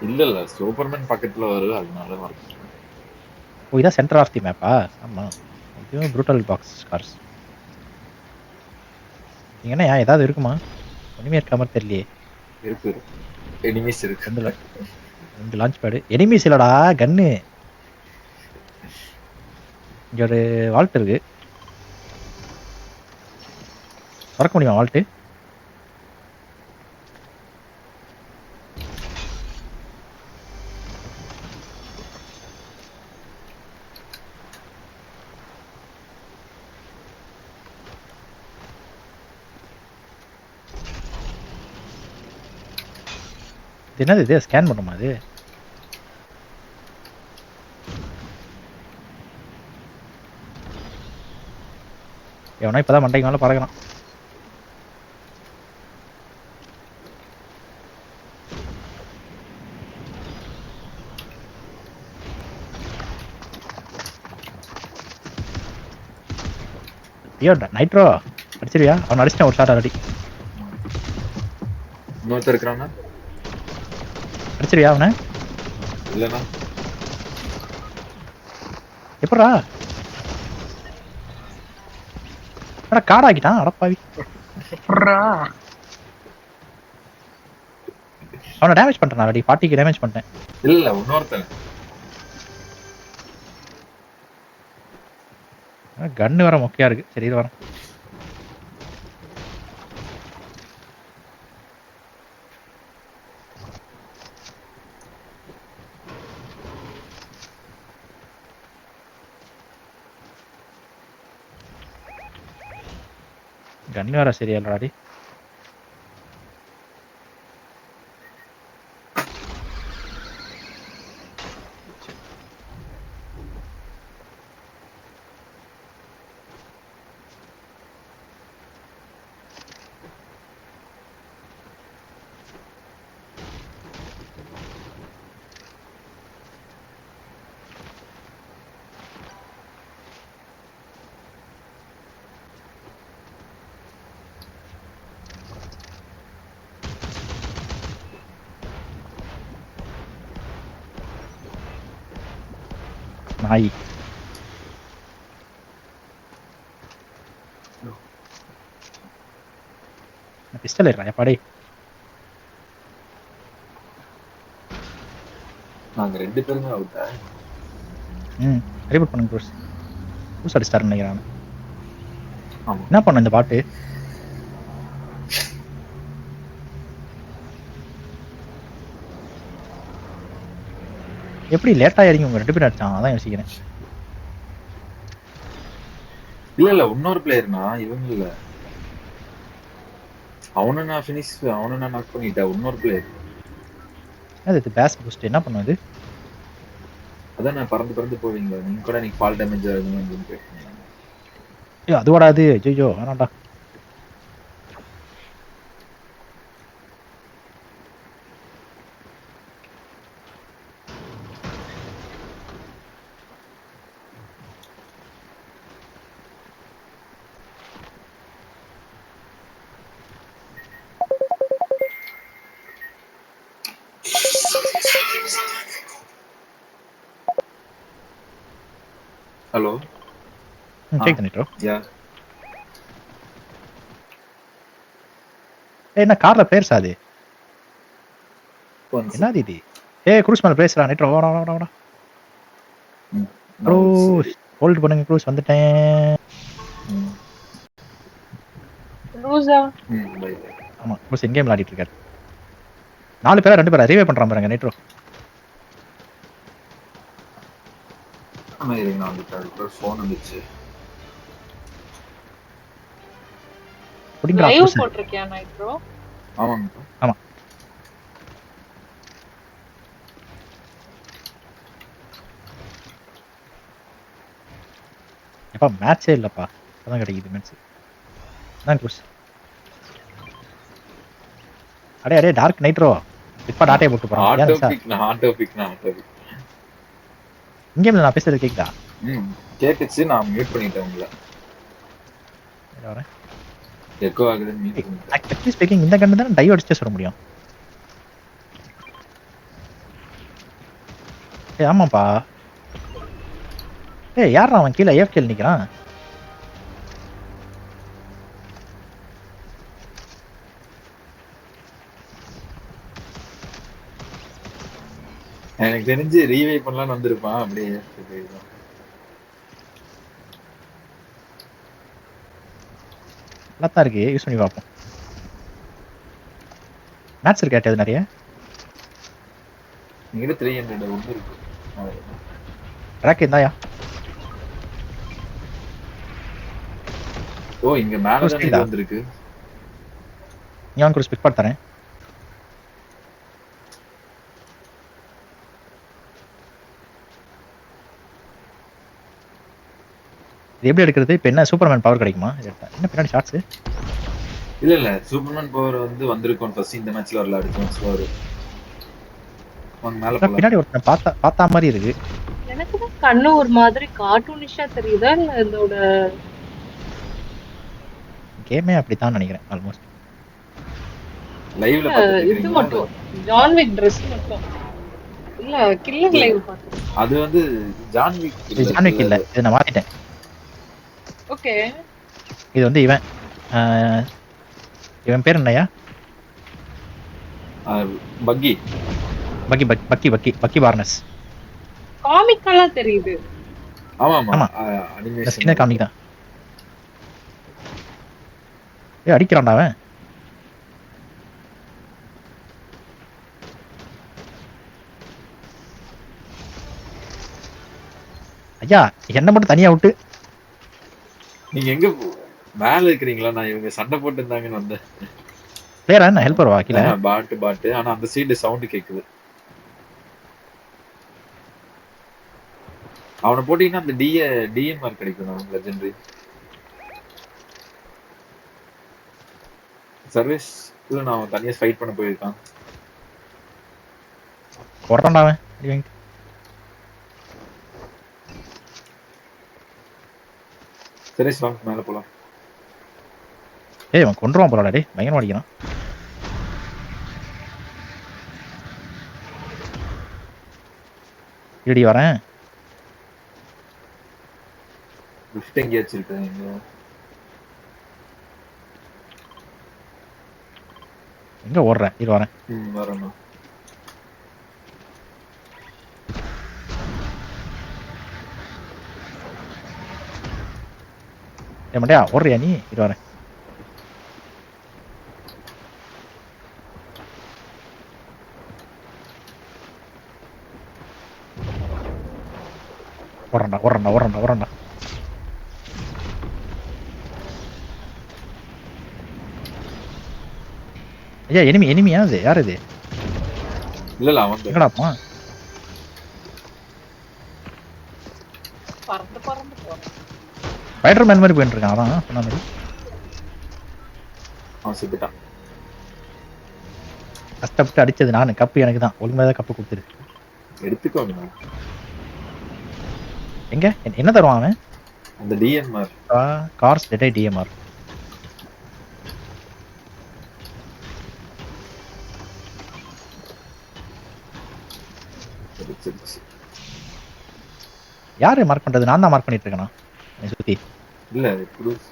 இல்ல சூப்பர்மேன் பக்கத்துல வருது அதனால மார்க். ஓ இதான் சென்டர் ஆஃப் தி மேப்பா? ஆமா. இதுவும் ப்ரூட்டல் பாக்ஸ் கார்ஸ். நீங்க என்ன ஏதாவது இருக்குமா? ஒண்ணுமே இருக்க மாதிரி தெரியலையே. இருக்கு எனிமீஸ் இருக்கு. 2 லான்ச் பேடு. எனிமீஸ் இல்லடா கன்னு. இங்க ஒரு வால்ட் இருக்கு. திறக்க முடியுமா வால்ட்டு? இது என்னது இது? ஸ்கேன் பண்ணுமா அது? எவனா இப்பதான் மண்டைக்கு மேல பறக்கிறான். ஐயோ நைட்ரோ அடிச்சிருவியா? அவன் அடிச்சிட்டான் ஒரு ஷாட் ஆல்ரெடி. இன்னொருத்தர் இருக்கிறானா? அடிச்சிருவியா அவனை? இல்லனா எப்படா? என்னடா கார்டு ஆக்கிட்டான் அடப்பாவி. அவனை டேமேஜ் பண்ணிட்டான் ஆல்ரெடி. 40க்கு டேமேஜ் பண்ணிட்டேன். இல்ல இன்னொருத்தன். கன்னு வேற மொக்கையா இருக்கு. சரி இது வரேன். கன்னு வேற சரியா இல்லடாடி. நாய். பிஸ்டல் இருக்கா எப்பாடி? நாங்க 2 பேருமே அவுட்டா. ரீபூட் பண்ணுங்க ப்ரோஸ். புதுசு அடிச்சிட்டாருன்னு நினைக்கிறேன். ஆமா. என்ன பண்ண இந்த பாட்டு? எப்படி லேட்டா இறங்கி உங்க 2 பேரும் அடிச்சான்? அதான் யோசிக்கிறேன். இல்ல இன்னொரு பிளேயர்னா இவங்க இல்ல. அவனை நான் நாக் பண்ணிட்டேன். இன்னொரு பிளேயர். அது பேஸ் பூஸ்ட் என்ன பண்ணுது? அதான் நான் பறந்து போவீங்க. நீங்க கூட எனக்கு ஃபால் டேமேஜ் ஆகுதுன்னு கேட்டீங்க. ஐயோ அது வராது. ஐயோ வேணாம்டா. ஹலோ. கேக்குது நைட்ரோ. யா. என்ன கார்ல பிளேயர்ஸ் அது? என்னது இது? க்ரூஸ் மேல பிளேயர்ஸ்டா நைட்ரோ. வாடா வாடா வாடா. க்ரூஸ் ஹோல்ட் பண்ணுங்க க்ரூஸ் வந்துட்டேன். ஆமா க்ரூஸ் எங்கேயும் விளையாடிட்டு இருக்காரு. 4 பேரா 2 பேரா ரீவே பண்றான் பாருங்க நைட்ரோ. ஃபோன் வந்துச்சு. லைவ் போட்ருக்கியா நைட்ரோ? ஆமாங்க. ஆமா. எப்பா மேட்சே இல்லப்பா. அதான் கிடைக்குது மேட்ச். தான் க்ரூஸ். அடே அடே டார்க் நைட்ரோ. இப்ப டாட்டே போட்டு போறான். Auto pick. இங்கேயும் நான் பேசுறது கேக்குதா? கேட்டுச்சு. நான் மியூட் பண்ணிட்டேன் உங்களை. எக்கோ ஆகுதுன்னு மியூட் பண்ணிட்டேன். ஆக்சுவலி ஸ்பீக்கிங் இந்த கன்னு தான் டை அடிச்சு சொல்ல முடியும். ஏய் ஆமாப்பா. ஏய் யார்றா அவன் கீழ ஏஎஃப்கேல நிக்கிறான்? எனக்கு தெரிஞ்சு ரீவைவ் பண்ணலாம்னு வந்திருப்பான். அப்படியே போயிருப்பான். நல்லாத்தான் இருக்கு. யூஸ் பண்ணி பார்ப்போம். மேட்ச் இருக்கா அது நிறைய? என்கிட்ட 300 ஒண்ணு இருக்கு. ட்ராக் இருந்தாயா? ஓ இங்க மேல தானே இது வந்திருக்கு. நீ அவனுக்கு ஒரு ஸ்பிட் பார்ட் தரேன். இது எப்படி எடுக்கிறது? இப்போ என்ன சூப்பர்மேன் பவர் கிடைக்குமா? என்ன பின்னாடி ஷார்ட்ஸ்? இல்ல இல்ல சூப்பர்மேன் பவர் வந்து வந்திருக்கும். ஃபர்ஸ்ட் இந்த மேட்ச்ல வரல, அடுத்த மேட்ச்ல வரும். வாங்க மேல போலாம். பின்னாடி ஒருத்தன் பார்த்தா மாதிரி இருக்கு. எனக்கு தான் கண்ணு ஒரு மாதிரி கார்ட்டூனிஷா தெரியுதா இல்ல இதோட கேமே அப்படித்தான் நினைக்கிறேன் ஆல்மோஸ்ட். லைவ்ல இது பாத்துட்டீங்களா? மட்டும் ஜான் விக் Dress மட்டும் இல்ல கில்லர் லைவ் பார்த்தேன். அது வந்து ஜான் விக் இது ஜான் விக் இல்ல. இதை நான் மாத்திட்டேன். ஓகே இது வந்து இவன் பேர் என்னையா? பக்கி பக்கி பக்கி பக்கி பக்கி பார்னஸ். காமிக்கெல்லாம் தெரியுது. ஆமா ஆமா ஆமா. அனிமேஷன் சின்ன காமிக் தான். ஏய் அடிக்கிறான்டா அவன். ஐயா என்ன மட்டும் தனியா விட்டு. நீங்க எங்க மேல இருக்கிறீங்களா? நான் இவங்க சண்டை போட்டு இருந்தாங்கன்னு வந்தேன். பிளேயரா என்ன ஹெல்ப்பர் வா கீழ. பாட்டு ஆனா அந்த சைடு சவுண்ட் கேக்குது. அவனை போட்டீங்கன்னா அந்த டிஎம்ஆர் கிடைக்கும் நமக்கு லெஜெண்டரி சர்வீஸ். இல்ல நான் அவன் தனியா ஃபைட் பண்ண போயிருக்கான். கொறறான்டா அவன். அடி வாங்கி. சரி வாங்க மேல போலாம். ஏய் அவன் கொன்றுவான் போறாடா டேய். பயங்கரமா அடிக்கிறான். இடி வரேன். லிஃப்ட் எங்க வச்சிருக்கேன் இங்க. எங்க ஓடுறேன்? இரு வரேன். வரணும். ஏய் மண்டையா ஓடுறியா நீ? இரு வரேன். ஓடுறா. ஐயா எனிமியா அது? யார் இது? இல்ல அவன் எங்கடாப்பா? பறந்து போறேன். ஸ்பைடர்மேன் மாதிரி போயிட்டு இருக்கான். அதான் சொன்ன மாதிரி. அவன் செத்துட்டான். கஷ்டப்பட்டு அடிச்சது நானு. கப்பு எனக்கு தான். ஒழுங்காதான் கப்பு கொடுத்துரு. எடுத்துக்கோங்க. எங்க என்ன தருவான் அவன்? அந்த டிஎம்ஆர் கார்ஸ் டெட்டை டிஎம்ஆர். யாரு மார்க் பண்றது? நான் தான் மார்க் பண்ணிட்டு இருக்கேனா சுத்தி? இல்ல குரூஸ்.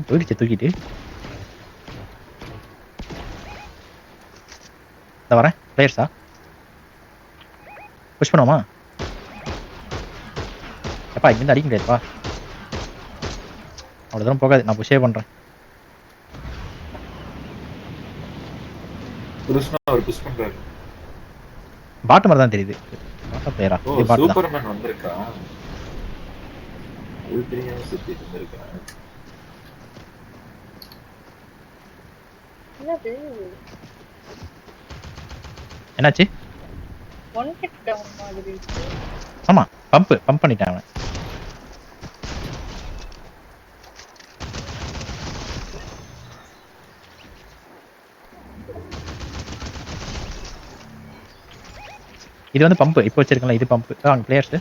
போயிடுச்சு தூக்கிட்டு. இந்த வரேன். பிளேயர்ஸா புஷ் பண்ணுவோமா? எப்பா இங்கிருந்து அடிக்க முடியாதுப்பா. அவ்வளோ தூரம் போகாது. நான் புஷே பண்றேன். குரூஸ்னா அவர் புஷ் பண்றாரு. பாட்டு மாதிரி தான் தெரியுது. பாட்டா பிளேயரா? ஓ இது பாட்டு தான். சூப்பர்மேன் வந்திருக்கா? அது தெரியாம சுத்திட்டு இருந்திருக்கா. என்னது என்னாச்சு? ஒன் ஹிட் டவுன் மாதிரி இருக்கு. ஆமா பம்ப் பண்ணிட்டேன் அவன். இது வந்து பம்ப் இப்போ வச்சிருக்கல இது பம்ப் அங்க பிளேயர்ஸ்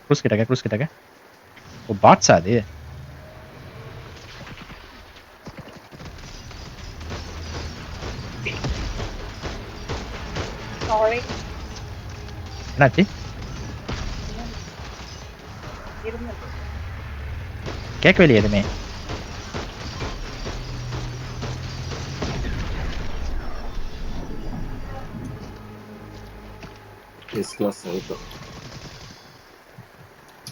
க்ரூஸ் கிட்டக்க ஓ பாட்ஸா அது சாரி என்னாச்சு இருந்தது கேட்கவே இல்லையே எதுவுமே எஸ் கிளாஸ் ஆயிட்டோம்.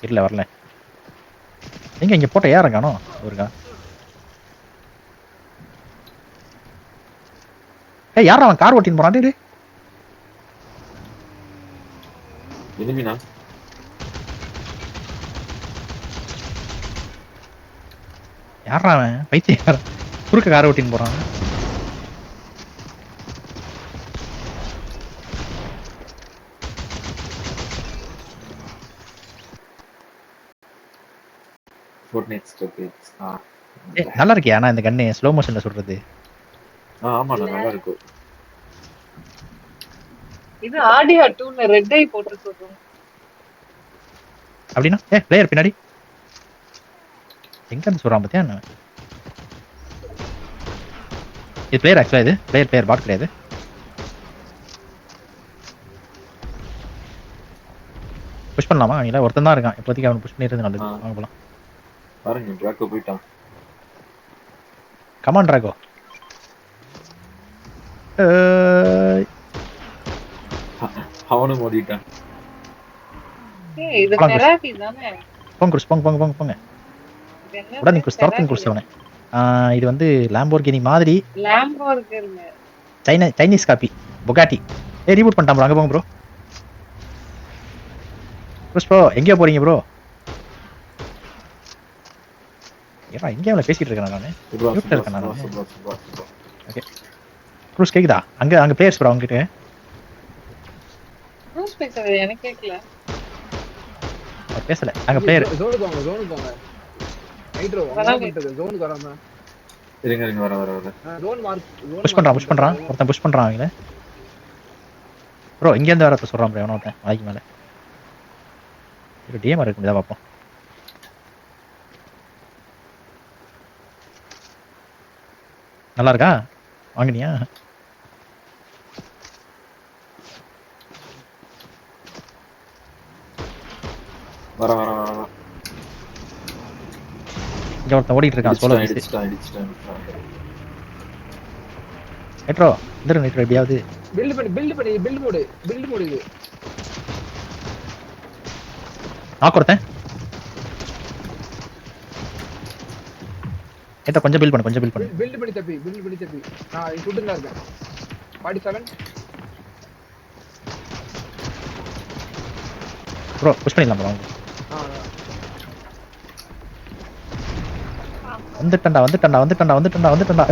இல்ல வரல எங்க இங்க போட்ட ஏற காணோம் ஒருக்கா ஏய் யாரா அவன் கார் ஓட்டின்னு போறான் டேய் இனிமினா யாரா அவன் பைத்தியம் குறுக்க கார் ஓட்டின்னு போறான் ஃபோர்ட்நைட் ஸ்டோரேஜ். நல்லா இருக்கியா ஆனா இந்த கண்ணு ஸ்லோ மோஷன்ல சுடுறது ஆமாண்ணா நல்லா இருக்கும். இது ஆடியோ 2ல ரெட் ஐ போட்டு சொல்றோம். அப்படின்னா பிளேயர் பின்னாடி எங்க இருந்து சொல்றான் பாத்தியா என்ன இது பிளேயர் ஆக்சுவலா இது பிளேயர் பாட் கிடையாது புஷ் பண்ணலாமா இல்ல ஒருத்தன் தான் இருக்கான் இப்போதைக்கு அவன் புஷ் பண்ணிடுறது நல்லது வாங்க போலாம் பாருங்க டிராக்கோ போயிட்டான். கமான் டிராகோ அவனும் ஓடிட்டான். ஏய் இது போலாம் குருஸ். தெராபி தானே போங்க குருஸ் போங்க இது என்ன உடனே குருஸ் துரத்துங்க குருஸ் அவனை இது வந்து லாம்போர்கினி மாதிரி Lamborghini Chinese copy Bugatti reboot பண்ணிட்டான் ப்ரோ அங்க போங்க ப்ரோ குருஸ் ப்ரோ எங்கேயோ போறீங்க ப்ரோ ஏன்னா எங்கேயோ அவளை பேசிட்டு இருக்கேன் நான் மியூட்ல இருக்கேன் நான் ஓகே குருஸ் கேக்குதா அங்க பிளேயர்ஸ் ப்ரோ அவங்க கிட்ட க்ரூஸ் பேசுறது எனக்கு கேட்கல அவர் பேசல அங்க பிளேயர் ஜோனுக்கு வாங்க நைட்ரோ ஜோனுக்கு வராம இருங்க வர ஜோன் மார்க் புஷ் பண்றான் ஒருத்தன் புஷ் பண்றான் அவங்கள ப்ரோ இங்க இருந்து வரத சொல்றான் ப்ரோ ஒருத்தன் மலைக்கு மேல இது டிஎம் இருக்கு இத பாப்போம் நல்லா இருக்கா வாங்குனியா வர இங்க ஒருத்தன் ஓடிட்டு இருக்கான் சோலோ அடிச்சிட்டான். நைட்ரோ இந்த நைட்ரோ எப்படியாவது பில்ட் மோடு இது நாக் ஒருத்தன் ஏத்த கொஞ்சம் பில்ட் பண்ணு பில்ட் பண்ணி தப்பி நான் ஷூட்டிங்ல இருக்கேன் 47 ப்ரோ புஷ் பண்ணிடலாம் ப்ரோ வந்துட்டா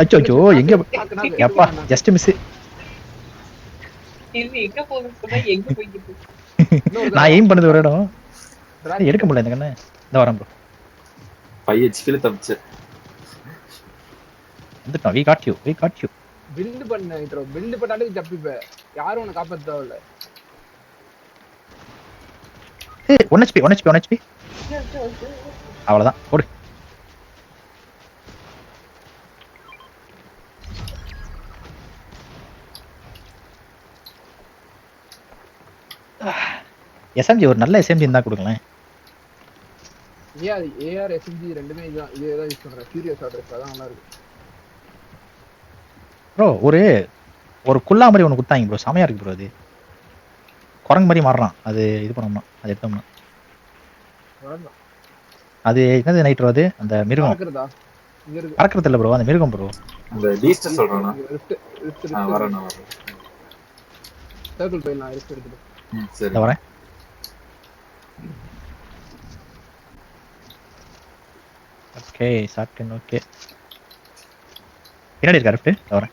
அச்சோ எங்க அப்பா ஜஸ்ட் மிஸ் இது எங்க போகுதுன்னா எங்க போயிட்டு நான் எய்ம் பண்ணது ஒரு இடம் எடுக்க முடியல இந்த கண்ணு இந்த வரேன் ப்ரோ 5 HP தப்பிச்சு வந்துட்டோம் we got you பில்ட் பண்ண நைட்ரோ பில்ட் பண்ணாலே தப்பிப்ப யாரும் உன்னை காப்பாத்த தேவையில்ல 1 HP அவ்வளவுதான் போடு எஸ்எம்ஜி ஒரு நல்ல எஸ்எம்ஜி இருந்தா கொடுங்களேன் ஏஆர் எஸ்எம்ஜி ரெண்டுமே இதேதான் யூஸ் பண்றேன் கியூரியஸ் அட்ரஸ் அதான் நல்லா இருக்கு ப்ரோ ஒரு குல்லா மாதிரி ஒன்று கொடுத்தாங்க ப்ரோ செமையா இருக்கு ப்ரோ அது குரங்கு மாதிரி மாறுறான் அது இது பண்ணோம்னா அது எடுத்தோம்னா அது என்னது நைட்ரோ அது அந்த மிருகம் பறக்கிறது இல்ல ப்ரோ அந்த மிருகம் ப்ரோ அந்த பீஸ்ட் சொல்றானா வரேன் சர்க்கிள் போயிடலாம் ரிஸ்க் எடுத்துட்டு சரி வரேன் ஓகே சாப்பிட்டேன் ஓகே பின்னாடி இருக்கா லெஃப்ட் வரேன்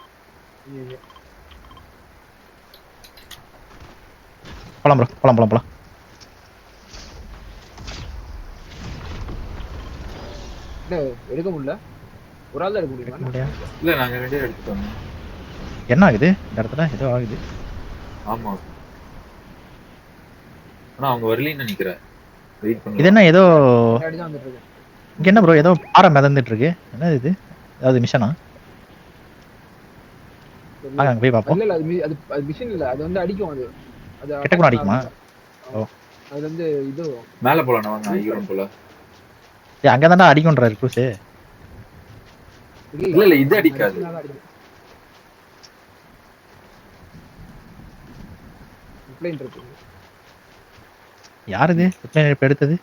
போலாம் ப்ரோ போலாம் எடுக்க முடியல ஒரு ஆள் தான் எடுக்க முடியுமா இல்ல நாங்க ரெண்டே எடுத்துட்டோம் என்ன ஆகுது இந்த இடத்துல? ஏதோ ஆகுது. ஆமா. ஆனா அவங்க வரலன்னு நினைக்கிறேன். வெயிட் இது பண்ணலாம். என்ன ஏதோ பின்னாடி தான் வந்துட்டு இருக்கு. இங்க என்ன ப்ரோ ஏதோ பாறை மிதந்துட்டு இருக்கு. என்னது இது? அதாவது மிஷனா? வாங்க அங்க போய் பார்ப்போம். இல்ல இல்ல அது மிஷின் இல்ல. அது வந்து அடிக்கும் அது. அது கிட்ட கூட அடிக்குமா? ஓ. அது வந்து இது மேல போலாம் வாங்க ஐயோரம் போல. ஏய் அங்க தான்டா அடிக்கும்ன்றாரு க்ரூஸ். இல்ல இல்ல இது அடிக்காது. பிளேன் இருக்கு. யார் இது? ரிப்ளைன் இப்ப எடுத்தது?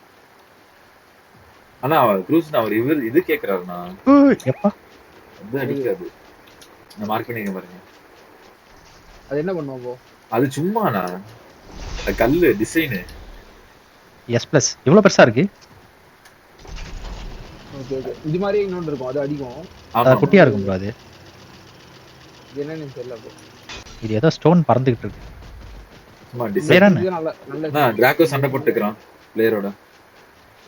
ஆனா க்ரூஸ் அவர் இது கேக்குறாருண்ணா. எப்பா? இது அடிக்காது. நான் மார்க் பண்ணிக்க பாருங்க. அது என்ன பண்ணுவோம் போ? அது சும்மாண்ணா. அது கல்லு டிசைனு. S+ இவ்வளவு பெருசா இருக்கு. Okay okay. இது மாதிரி இன்னொன்று இருக்கும். அது அடிக்கும். ஆமா. அது குட்டியா இருக்கும் ப்ரோ அது. இது என்னன்னு தெரியல போ. இது ஏதோ ஸ்டோன் பறந்துகிட்டு இருக்கு. சும்மா டிசைன். Player என்ன? இது நல்ல நல்ல நான் டிராக்கோ சண்டை போட்டுக்கிறான் பிளேயரோட.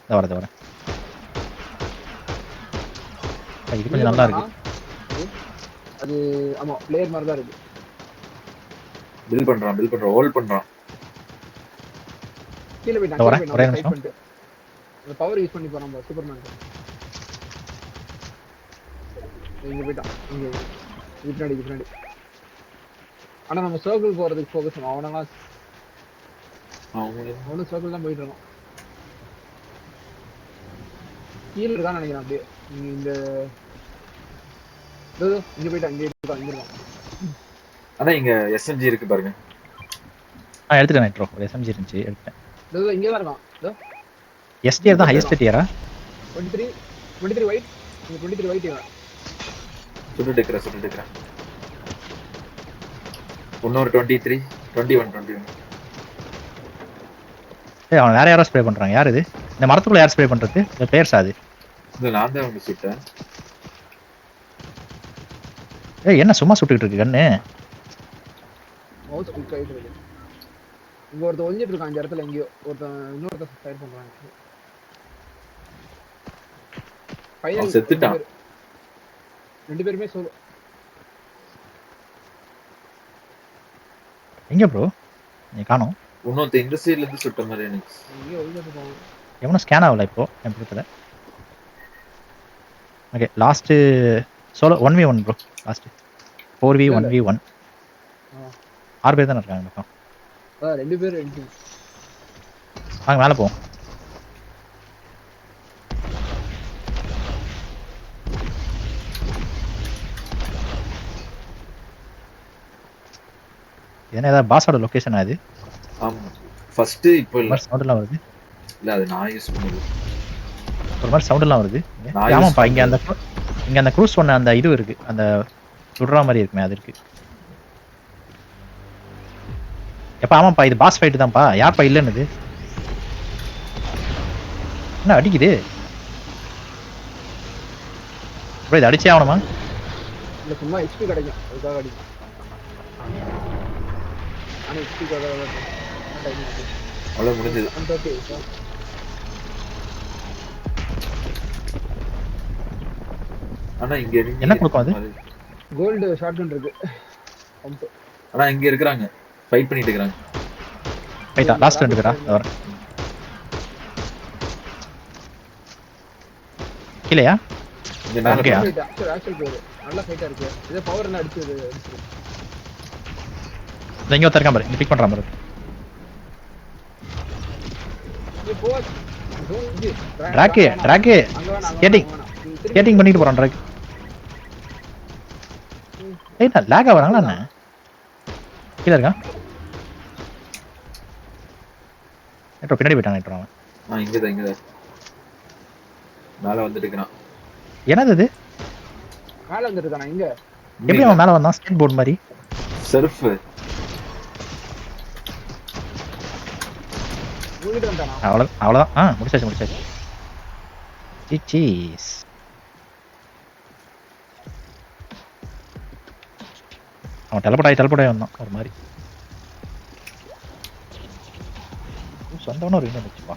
இதோ வரேன். இது கொஞ்சம் நல்லா இருக்கு. அது ஆமா பிளேயர் மாதிரி தான் இருக்கு. பில் பண்றான் ஹோல்ட் பண்றான். கீழ போய் இதோ வரேன், ஒரே நிமிஷம். பண்ணிட்டு அந்த பவர் யூஸ் பண்ணி போறான் சூப்பர்மேன். இங்க போய்ட்டான். இங்க பின்னாடி. ஆனா நம்ம சர்க்கிள் போறதுக்கு ஃபோக்கஸ் பண்ணோம். அவனும் சர்க்கிள் தான் போயிட்டு இருக்கான். கீழ இருக்கான்னு நினைக்கிறேன் அப்படியே. இந்த இங்க போயிட்டான். இங்க இருக்கான். ஆனா இங்க SMG இருக்கு பாருங்க. எடுத்துட்டேன் நைட்ரோ. ஒரு SMG இருந்துச்சு எடுத்துட்டேன். இங்க தான் இருக்கான். S tier தான் ஹையஸ்ட் டியரா? 23 ஒயிட். இங்க 23 ஒயிட் இவன். சுட்டு எடுக்கிறேன். இன்னொரு 23 21. ஏய் அவன் வேற யாரோ ஸ்ப்ரே பண்றாங்க. யார் இது? இந்த மரத்துக்குள்ள யார் ஸ்ப்ரே பண்றது? இந்த பிளேயர்ஸ் அது. இல்ல நான் தான் வந்து சுட்டேன். ஏய் என்ன சும்மா சுட்டுக்கிட்டு இருக்கு கண்ணு? மவுஸ் கிளிக் ஆயிட்டு இருக்கு. இங்க ஒருத்தன் ஒளிஞ்சிட்டு இருக்கான் இந்த இடத்துல எங்கேயோ. இன்னொருத்தன் ஃபயர் பண்றான். அவன் செத்துட்டான். ரெண்டு பேருமே சோலோ. எங்க ப்ரோ? நீ காணோம். இன்னொருத்த இந்த சைடுல இருந்து சுட்ட மாதிரி எனக்கு. எங்கேயோ ஒளிஞ்சிட்டு இருக்கான். எவனும் ஸ்கேன் ஆகல இப்போ என் பக்கத்துல. Okay last solo 1v1 bro. Last 4v1v1. 6 பேர் தான இருக்காங்க மொத்தம். ரெண்டு பேர் ரெண்டு. வாங்க மேல போவோம். என்ன ஏதாவது பாஸோட லொகேஷன் அது? ஆமா. ஃபர்ஸ்ட் இப்போ இல்ல. சவுண்ட் எல்லாம் வருது. இல்ல அது நான் யூஸ் பண்ணது. ஒரு மாதிரி சவுண்ட் எல்லாம் வருது. ஆமாப்பா இங்க அந்த க்ரூஸ் சொன்ன அந்த இது இருக்கு. அந்த சுடுற மாதிரி இருக்குமே அது இருக்கு. எப்பா ஆமாப்பா இது பாஸ் ஃபைட் தான்ப்பா. யார்ப்பா இல்லைன்னு என்ன அடிக்குது? ப்ரோ இது அடிச்சே ஆகணுமா? இல்ல சும்மா HP கிடைக்கும். அதுக்காக அடிக்கும். ஆனா HP அவ்வளவு முடிஞ்சது. ஆனா இங்க என்ன கொடுக்கும் அது? கோல்டு ஷாட்கன் இருக்கு. ஆனா இங்க இருக்காங்க. ஃபைட் பண்ணிட்டு இருக்காங்க. ஃபைட்டா லாஸ்ட் 2 பேரா? வர. இல்லையா? இங்க மேல ஓகே. ஆக்சுவல் பேர் நல்ல ஃபைட்டா இருக்கு. இதே பவர் என்ன அடிச்சது. இங்க ஒருத்தர் இருக்கான் பாரு. இங்க பிக் பண்றான் பாரு. டிராக் ஸ்கேட்டிங் பண்ணிட்டு போறான் டிராக். ஏய் நான் லாக் ஆவறாங்களா என்ன? கீழ இருக்கான். ஏட்டோ பின்னாடி போய்ட்டான் ஏட்டோ அவன். இங்கதான். மேல வந்துட்டு இருக்கான். என்னது இது? மேல வந்துட்டு இருக்கானா இங்க? எப்படி அவன் மேல வந்தான்? ஸ்கேட் போர்ட் மாதிரி. சர்ஃப். அவ்வளவுதான். முடிச்சாச்சு. சீஸ். அவன் டெலபோர்ட் ஆகி வந்தான் ஒரு மாதிரி. சொந்தமான ஒரு இன்னும் வச்சுப்பா.